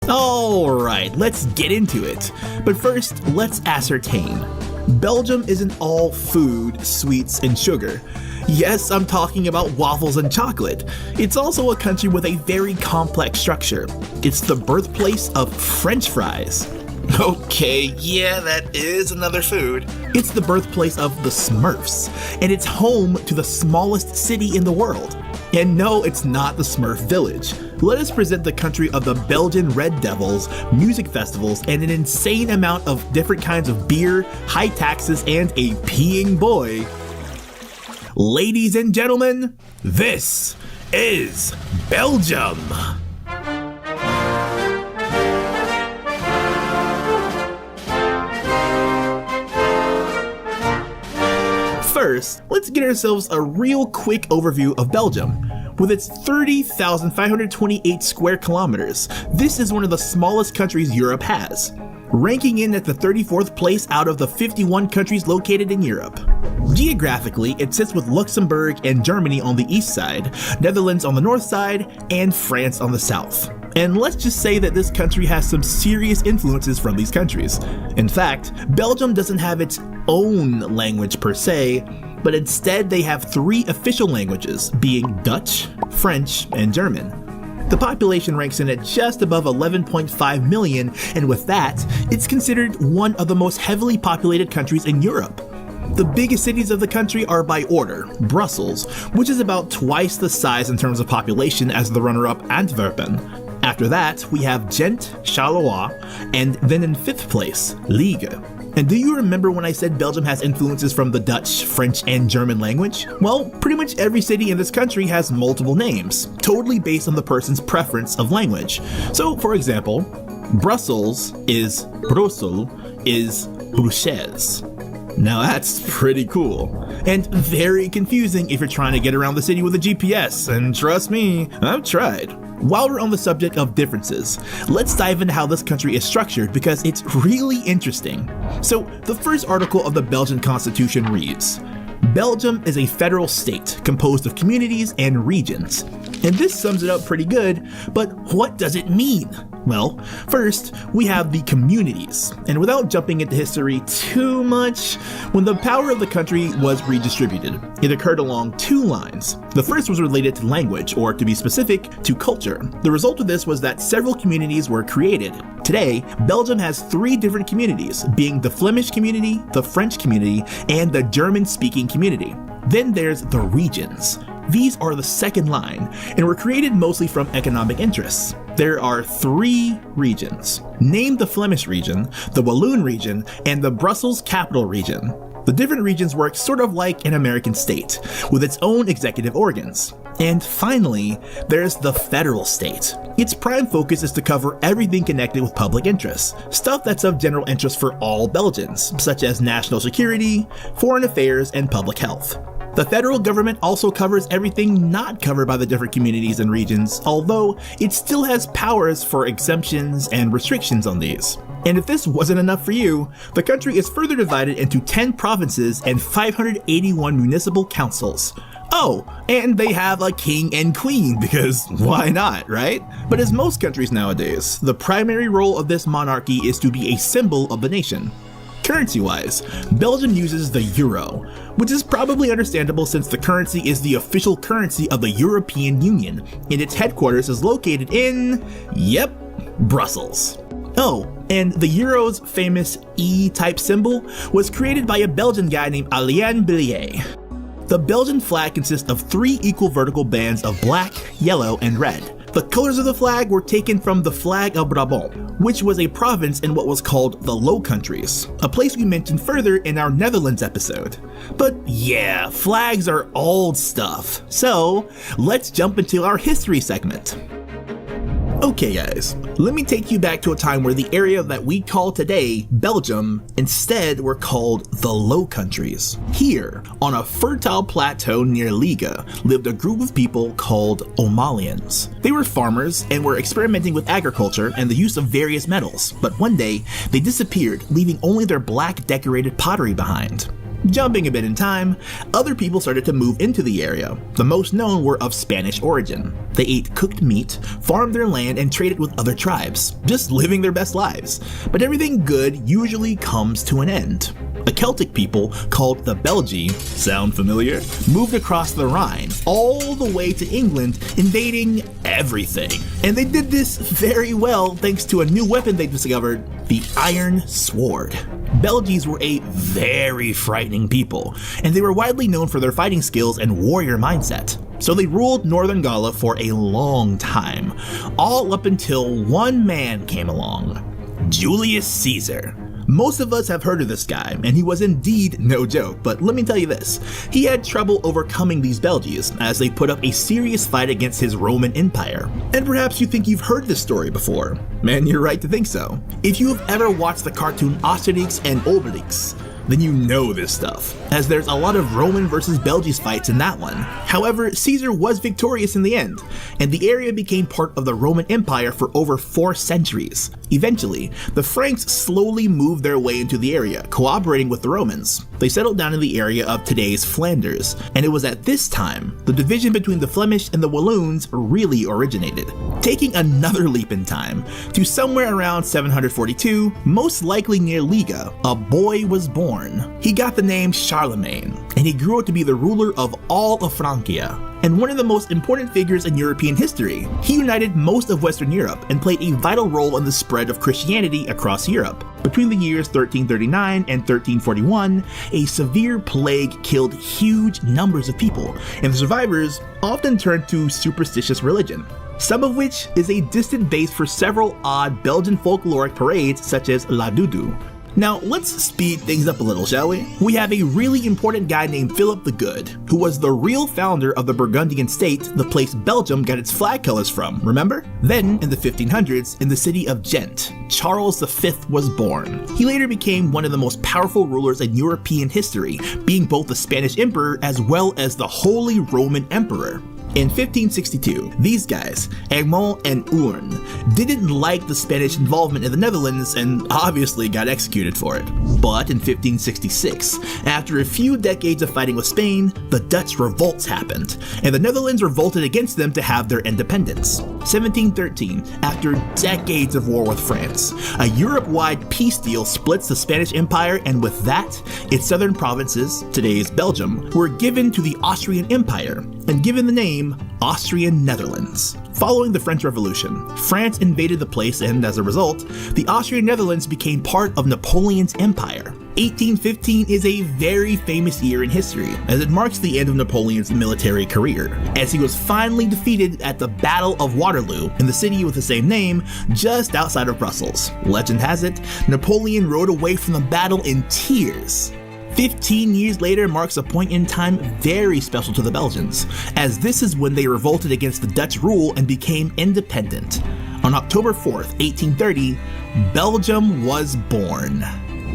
Alright, let's get into it. But first, let's ascertain. Belgium isn't all food, sweets, and sugar. Yes, I'm talking about waffles and chocolate. It's also a country with a very complex structure. It's the birthplace of French fries. Okay, yeah, that is another food. It's the birthplace of the Smurfs, and it's home to the smallest city in the world. And no, it's not the Smurf Village. Let us present the country of the Belgian Red Devils, music festivals, and an insane amount of different kinds of beer, high taxes, and a peeing boy. Ladies and gentlemen, this is Belgium. First, let's get ourselves a real quick overview of Belgium. With its 30,528 square kilometers, this is one of the smallest countries Europe has, ranking in at the 34th place out of the 51 countries located in Europe. Geographically, it sits with Luxembourg and Germany on the east side, Netherlands on the north side, and France on the south. And let's just say that this country has some serious influences from these countries. In fact, Belgium doesn't have its own language per se, but instead they have 3 official languages, being Dutch, French, and German. The population ranks in at just above 11.5 million, and with that, it's considered one of the most heavily populated countries in Europe. The biggest cities of the country are by order: Brussels, which is about twice the size in terms of population as the runner-up Antwerpen. After that, we have Ghent, Charleroi, and then in 5th place, Liege. And do you remember when I said Belgium has influences from the Dutch, French, and German language? Well, pretty much every city in this country has multiple names, totally based on the person's preference of language. So, for example, Brussels is Brussel is Bruxelles. Now that's pretty cool, and very confusing if you're trying to get around the city with a GPS, and trust me, I've tried. While we're on the subject of differences, let's dive into how this country is structured because it's really interesting. So, the first article of the Belgian Constitution reads, Belgium is a federal state composed of communities and regions. And this sums it up pretty good, but what does it mean? Well, first, we have the communities, and without jumping into history too much, when the power of the country was redistributed, it occurred along 2 lines. The first was related to language, or to be specific, to culture. The result of this was that several communities were created. Today, Belgium has 3 different communities, being the Flemish community, the French community, and the German-speaking community. Then there's the regions. These are the second line, and were created mostly from economic interests. There are 3 regions. Name the Flemish region, the Walloon region, and the Brussels capital region. The different regions work sort of like an American state, with its own executive organs. And finally, there's the federal state. Its prime focus is to cover everything connected with public interests, stuff that's of general interest for all Belgians, such as national security, foreign affairs, and public health. The federal government also covers everything not covered by the different communities and regions, although it still has powers for exemptions and restrictions on these. And if this wasn't enough for you, the country is further divided into 10 provinces and 581 municipal councils. Oh, and they have a king and queen, because why not, right? But as most countries nowadays, the primary role of this monarchy is to be a symbol of the nation. Currency-wise, Belgium uses the euro, which is probably understandable since the currency is the official currency of the European Union, and its headquarters is located in, yep, Brussels. Oh, and the euro's famous E-type symbol was created by a Belgian guy named Alain Billiet. The Belgian flag consists of 3 equal vertical bands of black, yellow, and red. The colors of the flag were taken from the flag of Brabant, which was a province in what was called the Low Countries, a place we mentioned further in our Netherlands episode. But yeah, flags are old stuff, so let's jump into our history segment. Okay guys, let me take you back to a time where the area that we call today Belgium instead were called the Low Countries. Here, on a fertile plateau near Liege, lived a group of people called Omalians. They were farmers and were experimenting with agriculture and the use of various metals, but one day they disappeared, leaving only their black decorated pottery behind. Jumping a bit in time, other people started to move into the area. The most known were of Spanish origin. They ate cooked meat, farmed their land, and traded with other tribes, just living their best lives. But everything good usually comes to an end. A Celtic people called the Belgi, sound familiar? Moved across the Rhine, all the way to England, invading everything. And they did this very well thanks to a new weapon they discovered, the Iron Sword. Belgians were a very frightening people, and they were widely known for their fighting skills and warrior mindset. So they ruled Northern Gaul for a long time, all up until one man came along, Julius Caesar. Most of us have heard of this guy, and he was indeed no joke, but let me tell you this, he had trouble overcoming these Belgians as they put up a serious fight against his Roman Empire. And perhaps you think you've heard this story before, and you're right to think so. If you have ever watched the cartoon Asterix and Obelix, then you know this stuff, as there's a lot of Roman versus Belgians fights in that one. However, Caesar was victorious in the end, and the area became part of the Roman Empire for over 4 centuries. Eventually, the Franks slowly moved their way into the area, cooperating with the Romans. They settled down in the area of today's Flanders, and it was at this time the division between the Flemish and the Walloons really originated. Taking another leap in time, to somewhere around 742, most likely near Liga, a boy was born. He got the name Charlemagne, and he grew up to be the ruler of all of Francia, and one of the most important figures in European history. He united most of Western Europe and played a vital role in the spread of Christianity across Europe. Between the years 1339 and 1341, a severe plague killed huge numbers of people, and the survivors often turned to superstitious religion, some of which is a distant base for several odd Belgian folkloric parades such as La Doudou. Now, let's speed things up a little, shall we? We have a really important guy named Philip the Good, who was the real founder of the Burgundian state, the place Belgium got its flag colors from, remember? Then, in the 1500s, in the city of Ghent, Charles V was born. He later became one of the most powerful rulers in European history, being both the Spanish emperor as well as the Holy Roman Emperor. In 1562, these guys, Egmont and Hoorn, didn't like the Spanish involvement in the Netherlands and obviously got executed for it. But in 1566, after a few decades of fighting with Spain, the Dutch revolts happened, and the Netherlands revolted against them to have their independence. 1713, after decades of war with France, a Europe-wide peace deal splits the Spanish Empire, and with that, its southern provinces, today's Belgium, were given to the Austrian Empire, and given the name Austrian Netherlands. Following the French Revolution, France invaded the place, and as a result, the Austrian Netherlands became part of Napoleon's empire. 1815 is a very famous year in history, as it marks the end of Napoleon's military career, as he was finally defeated at the Battle of Waterloo in the city with the same name, just outside of Brussels. Legend has it, Napoleon rode away from the battle in tears. 15 years later marks a point in time very special to the Belgians, as this is when they revolted against the Dutch rule and became independent. On October 4th, 1830, Belgium was born.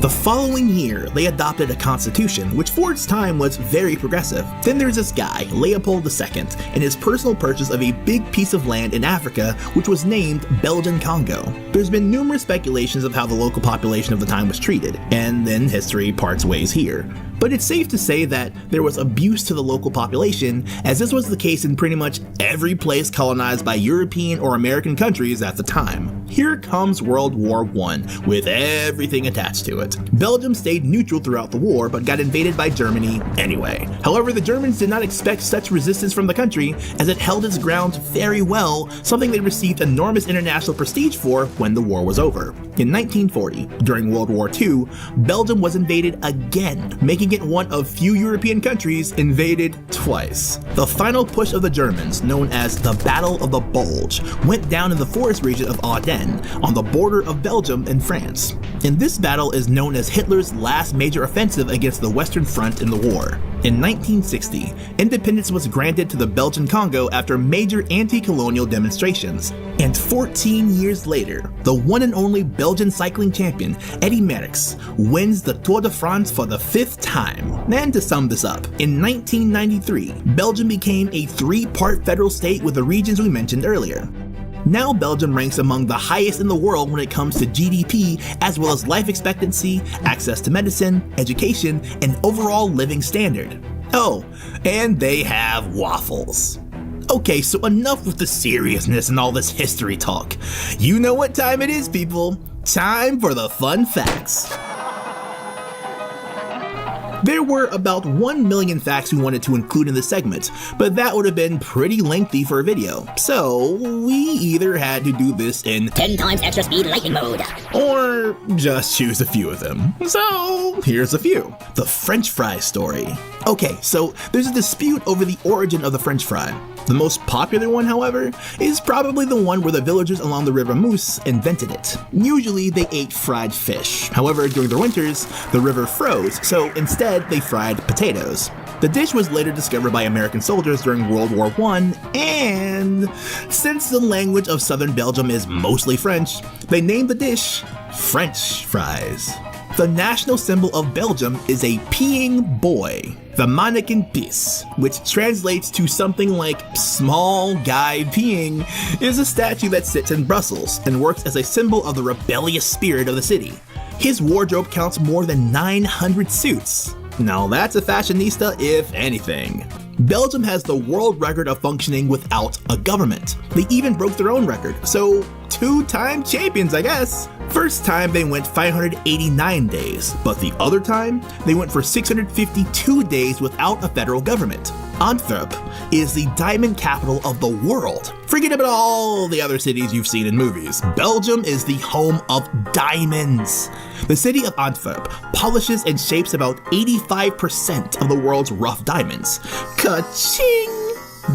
The following year, they adopted a constitution, which for its time was very progressive. Then there's this guy, Leopold II, and his personal purchase of a big piece of land in Africa, which was named Belgian Congo. There's been numerous speculations of how the local population of the time was treated, and then history parts ways here. But it's safe to say that there was abuse to the local population, as this was the case in pretty much every place colonized by European or American countries at the time. Here comes World War I, with everything attached to it. Belgium stayed neutral throughout the war, but got invaded by Germany anyway. However, the Germans did not expect such resistance from the country, as it held its ground very well, something they received enormous international prestige for when the war was over. In 1940, during World War II, Belgium was invaded again, making it one of few European countries invaded twice. The final push of the Germans, known as the Battle of the Bulge, went down in the forest region of Ardennes, on the border of Belgium and France. And this battle is known as Hitler's last major offensive against the Western Front in the war. In 1960, independence was granted to the Belgian Congo after major anti-colonial demonstrations. And 14 years later, the one and only Belgian cycling champion, Eddy Merckx, wins the Tour de France for the 5th time. And to sum this up, in 1993, Belgium became a 3-part federal state with the regions we mentioned earlier. Now Belgium ranks among the highest in the world when it comes to GDP, as well as life expectancy, access to medicine, education, and overall living standard. Oh, and they have waffles. Okay, so enough with the seriousness and all this history talk. You know what time it is, people. Time for the fun facts. There were about 1 million facts we wanted to include in this segment, but that would have been pretty lengthy for a video. So we either had to do this in 10 times extra speed lightning mode, or just choose a few of them. So here's a few. The French fry story. Okay, so there's a dispute over the origin of the French fry. The most popular one, however, is probably the one where the villagers along the river Meuse invented it. Usually they ate fried fish. However, during the winters, the river froze, so instead they fried potatoes. The dish was later discovered by American soldiers during World War I, and since the language of southern Belgium is mostly French, they named the dish French fries. The national symbol of Belgium is a peeing boy, the mannequin pis, which translates to something like small guy peeing, is a statue that sits in Brussels and works as a symbol of the rebellious spirit of the city. His wardrobe counts more than 900 suits. Now that's a fashionista if anything. Belgium has the world record of functioning without a government. They even broke their own record, so two-time champions, I guess. First time they went 589 days, but the other time they went for 652 days without a federal government. Antwerp is the diamond capital of the world. Forget about all the other cities you've seen in movies. Belgium is the home of diamonds. The city of Antwerp polishes and shapes about 85% of the world's rough diamonds. Ka-ching!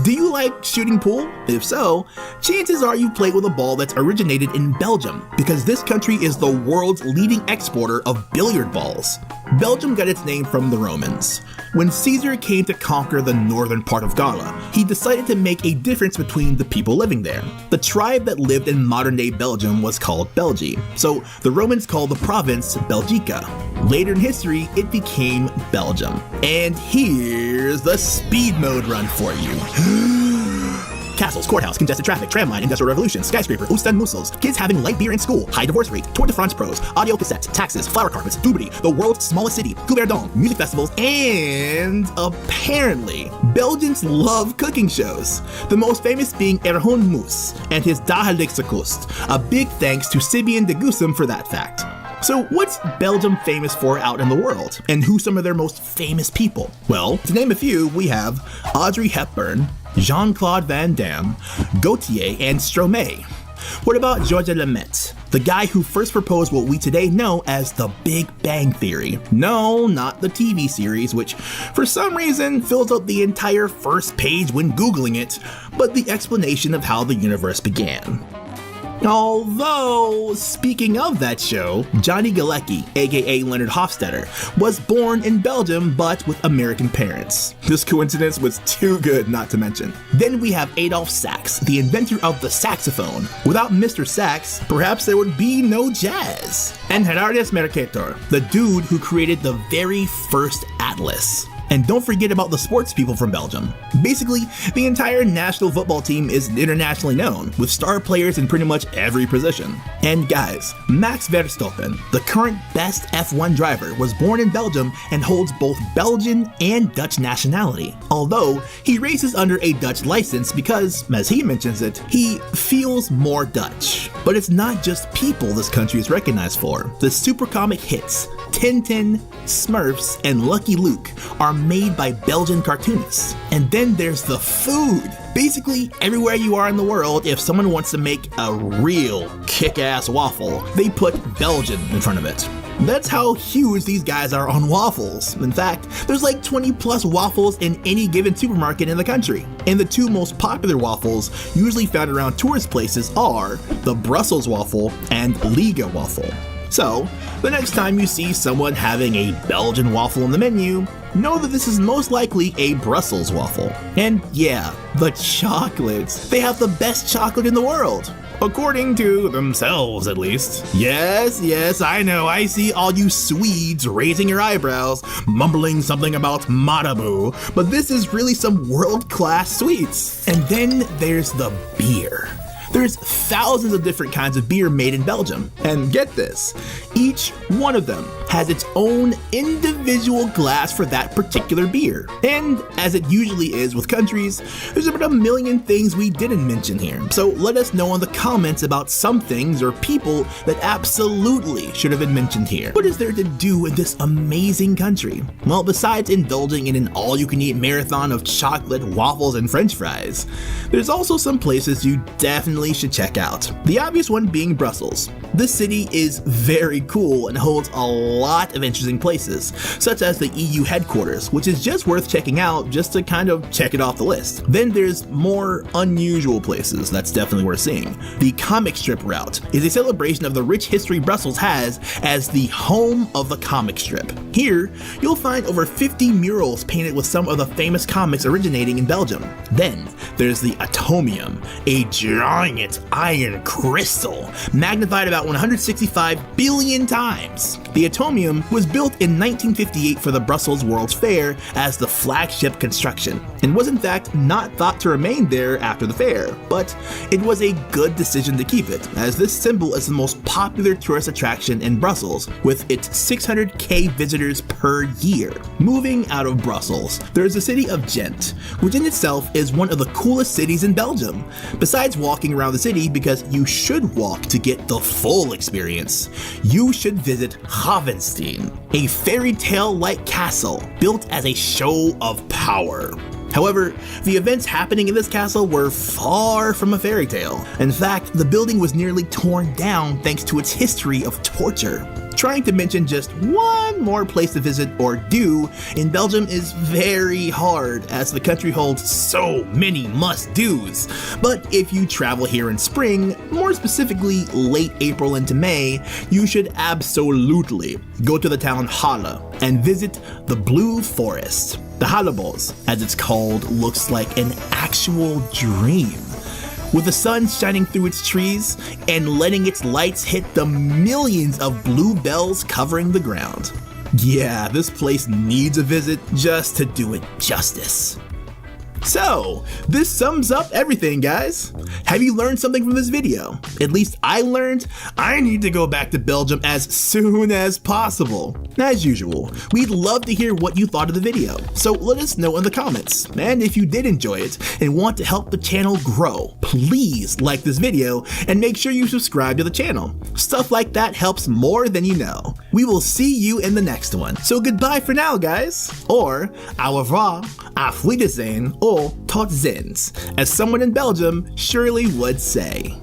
Do you like shooting pool? If so, chances are you've played with a ball that's originated in Belgium, because this country is the world's leading exporter of billiard balls. Belgium got its name from the Romans. When Caesar came to conquer the northern part of Gaula, he decided to make a difference between the people living there. The tribe that lived in modern-day Belgium was called Belgi, so the Romans called the province Belgica. Later in history, it became Belgium. And here's the speed mode run for you. Castles, courthouse, congested traffic, tramline, industrial revolution, skyscraper, OFFICIELE muscles, kids having light beer in school, high divorce rate, Tour de France pros, audio cassette, taxes, flower carpets, Dubity, the world's smallest city, Gouverdon, music festivals, and apparently, Belgians love cooking shows. The most famous being Erhoon Moes and his Dagelijkse Kost. A big thanks to Sibian de Goosum for that fact. So what's Belgium famous for out in the world? And who's some of their most famous people? Well, to name a few, we have Audrey Hepburn, Jean-Claude Van Damme, Gaultier, and Stromae. What about Georges Lemaitre, the guy who first proposed what we today know as the Big Bang Theory? No, not the TV series, which for some reason fills up the entire first page when Googling it, but the explanation of how the universe began. Although, speaking of that show, Johnny Galecki, aka Leonard Hofstadter, was born in Belgium but with American parents. This coincidence was too good not to mention. Then we have Adolphe Sax, the inventor of the saxophone. Without Mr. Sax, perhaps there would be no jazz. And Gerardus Mercator, the dude who created the very first atlas. And don't forget about the sports people from Belgium. Basically, the entire national football team is internationally known, with star players in pretty much every position. And guys, Max Verstappen, the current best F1 driver, was born in Belgium and holds both Belgian and Dutch nationality. Although, he races under a Dutch license because, as he mentions it, he feels more Dutch. But it's not just people this country is recognized for. The super comic hits, Tintin, Smurfs, and Lucky Luke are made by Belgian cartoonists. And then there's the food. Basically, everywhere you are in the world, if someone wants to make a real kick-ass waffle, they put Belgian in front of it. That's how huge these guys are on waffles. In fact, there's like 20 plus waffles in any given supermarket in the country. And the two most popular waffles usually found around tourist places are the Brussels waffle and Liga waffle. So, the next time you see someone having a Belgian waffle on the menu, know that this is most likely a Brussels waffle. And yeah, the chocolates. They have the best chocolate in the world. According to themselves, at least. Yes, I know, I see all you Swedes raising your eyebrows, mumbling something about Marabu, but this is really some world-class sweets. And then there's the beer. There's thousands of different kinds of beer made in Belgium. And get this, each one of them has its own individual glass for that particular beer. And as it usually is with countries, there's about a million things we didn't mention here. So let us know in the comments about some things or people that absolutely should have been mentioned here. What is there to do in this amazing country? Well, besides indulging in an all-you-can-eat marathon of chocolate, waffles, and french fries, there's also some places you definitely should check out. The obvious one being Brussels. This city is very cool and holds a lot of interesting places, such as the EU headquarters, which is just worth checking out just to kind of check it off the list. Then there's more unusual places that's definitely worth seeing. The comic strip route is a celebration of the rich history Brussels has as the home of the comic strip. Here, you'll find over 50 murals painted with some of the famous comics originating in Belgium. Then there's the atomium, a giant iron crystal magnified about 165 billion times. The atomium was built in 1958 for the Brussels World's Fair as the flagship construction, and was in fact not thought to remain there after the fair, but it was a good decision to keep it, as this symbol is the most popular tourist attraction in Brussels, with its 600,000 visitors per year. Moving out of Brussels, there's the city of Ghent, which in itself is one of the coolest cities in Belgium. Besides walking around the city, because you should walk to get the full experience, you should visit HOOFDSTAD, a fairy tale-like castle built as a show of power. However, the events happening in this castle were far from a fairy tale. In fact, the building was nearly torn down thanks to its history of torture. Trying to mention just one more place to visit or do in Belgium is very hard, as the country holds so many must-dos. But if you travel here in spring, more specifically late April into May, you should absolutely go to the town Halle and visit the Blue Forest. The Hallebos, as it's called, looks like an actual dream, with the sun shining through its trees and letting its lights hit the millions of blue bells covering the ground. Yeah, this place needs a visit just to do it justice. So, this sums up everything, guys. Have you learned something from this video? At least I learned I need to go back to Belgium as soon as possible. As usual, we'd love to hear what you thought of the video, so let us know in the comments. And if you did enjoy it and want to help the channel grow, please like this video and make sure you subscribe to the channel. Stuff like that helps more than you know. We will see you in the next one. So goodbye for now, guys. Or au revoir, auf Wiedersehen, or tot ziens, as someone in Belgium surely would say.